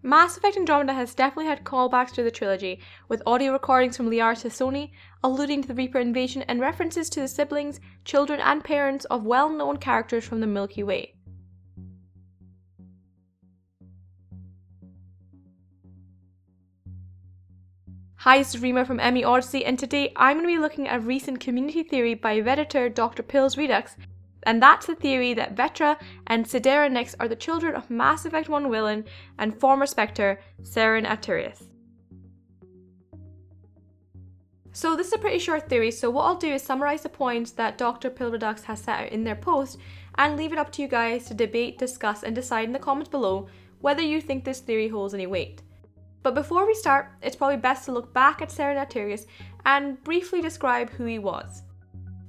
Mass Effect Andromeda has definitely had callbacks to the trilogy, with audio recordings from Liara Sassoni alluding to the Reaper invasion and references to the siblings, children, and parents of well-known characters from the Milky Way. Hi, this is Rima from MEOdyssey, and today I'm going to be looking at a recent community theory by Redditor Dr. Pills Redux, and that's the theory that Vetra and Sidera Nyx are the children of Mass Effect 1 villain and former Spectre, Saren Arterius. So this is a pretty short theory, so what I'll do is summarize the points that Dr. Pill Redux has set out in their post and leave it up to you guys to debate, discuss, and decide in the comments below whether you think this theory holds any weight. But before we start, it's probably best to look back at Saren Arterius and briefly describe who he was.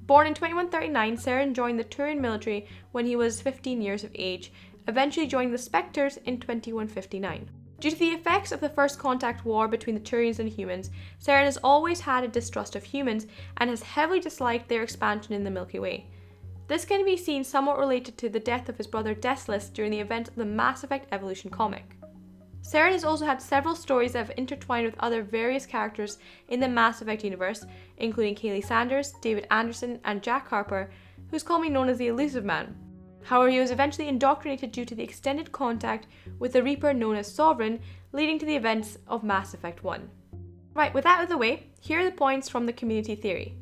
Born in 2139, Saren joined the Turian military when he was 15 years of age, eventually joining the Spectres in 2159. Due to the effects of the First Contact War between the Turians and humans, Saren has always had a distrust of humans and has heavily disliked their expansion in the Milky Way. This can be seen somewhat related to the death of his brother Decius during the events of the Mass Effect Evolution comic. Saren has also had several stories that have intertwined with other various characters in the Mass Effect universe, including Kaylee Sanders, David Anderson, and Jack Harper, who's commonly known as the Elusive Man. However, he was eventually indoctrinated due to the extended contact with the Reaper known as Sovereign, leading to the events of Mass Effect 1. Right, with that out of the way, here are the points from the community theory.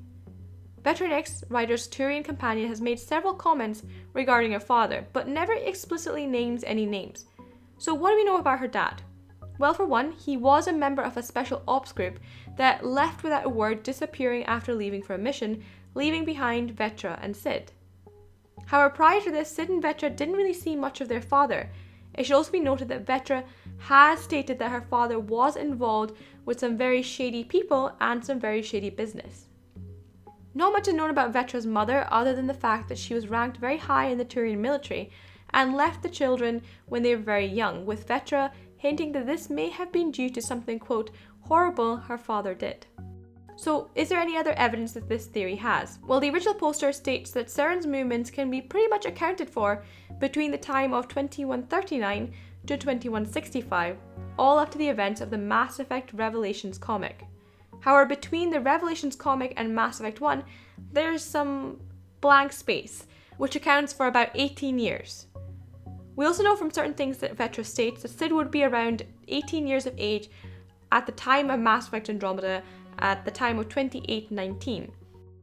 Vetra Nyx, Ryder's Turian companion, has made several comments regarding her father, but never explicitly names any names. So what do we know about her dad? Well, for one, he was a member of a special ops group that left without a word, disappearing after leaving for a mission, leaving behind Vetra and Sid. However, prior to this, Sid and Vetra didn't really see much of their father. It should also be noted that Vetra has stated that her father was involved with some very shady people and some very shady business. Not much is known about Vetra's mother other than the fact that she was ranked very high in the Turian military and left the children when they were very young, with Vetra hinting that this may have been due to something, quote, horrible her father did. So, is there any other evidence that this theory has? Well, the original poster states that Saren's movements can be pretty much accounted for between the time of 2139 to 2165, all up to the events of the Mass Effect Revelations comic. However, between the Revelations comic and Mass Effect 1, there's some blank space, which accounts for about 18 years. We also know from certain things that Vetra states that Sid would be around 18 years of age at the time of Mass Effect Andromeda, at the time of 2819.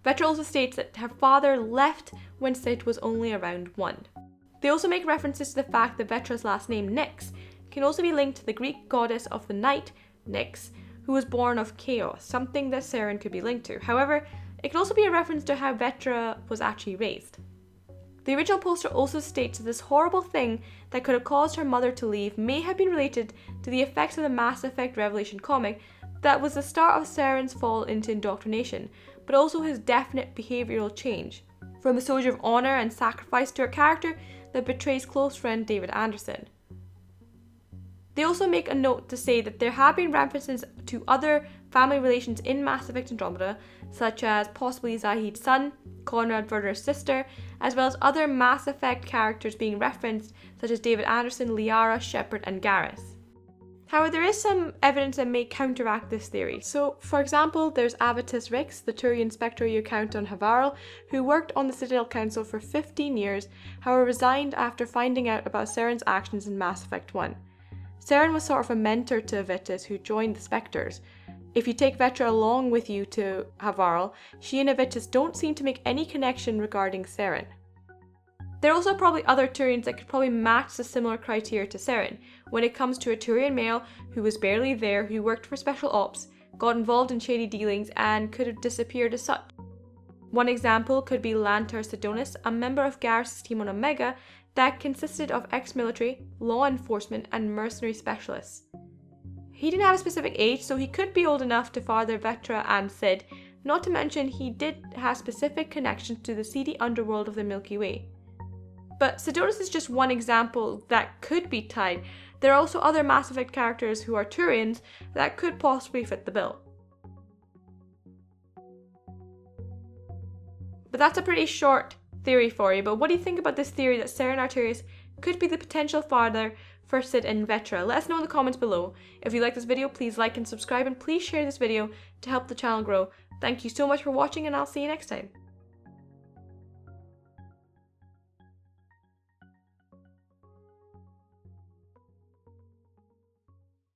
Vetra also states that her father left when Sid was only around 1. They also make references to the fact that Vetra's last name, Nyx, can also be linked to the Greek goddess of the night, Nyx, who was born of chaos, something that Saren could be linked to. However, it can also be a reference to how Vetra was actually raised. The original poster also states that this horrible thing that could have caused her mother to leave may have been related to the effects of the Mass Effect Revelation comic that was the start of Saren's fall into indoctrination, but also his definite behavioural change, from a soldier of honour and sacrifice to a character that betrays close friend David Anderson. They also make a note to say that there have been references to other family relations in Mass Effect Andromeda, such as possibly Zahid's son, Conrad Werner's sister, as well as other Mass Effect characters being referenced, such as David Anderson, Liara, Shepard, and Garrus. However, there is some evidence that may counteract this theory. So, for example, there's Avitus Rix, the Turian Spectre you count on Havarl, who worked on the Citadel Council for 15 years, however resigned after finding out about Saren's actions in Mass Effect 1. Saren was sort of a mentor to Avitus, who joined the Spectres. If you take Vetra along with you to Havarl, she and Avitus don't seem to make any connection regarding Saren. There are also probably other Turians that could probably match the similar criteria to Saren when it comes to a Turian male who was barely there, who worked for special ops, got involved in shady dealings, and could have disappeared as such. One example could be Lantar Sidonis, a member of Garrus' team on Omega that consisted of ex-military, law enforcement, and mercenary specialists. He didn't have a specific age, so he could be old enough to father Vetra and Sid, not to mention he did have specific connections to the seedy underworld of the Milky Way. But Sidonis is just one example that could be tied. There are also other Mass Effect characters who are Turians that could possibly fit the bill. But that's a pretty short theory for you, but what do you think about this theory that Saren Arterius could be the potential father for Sid and Vetra? Let us know in the comments below. If you like this video, please like and subscribe, and please share this video to help the channel grow. Thank you so much for watching, and I'll see you next time.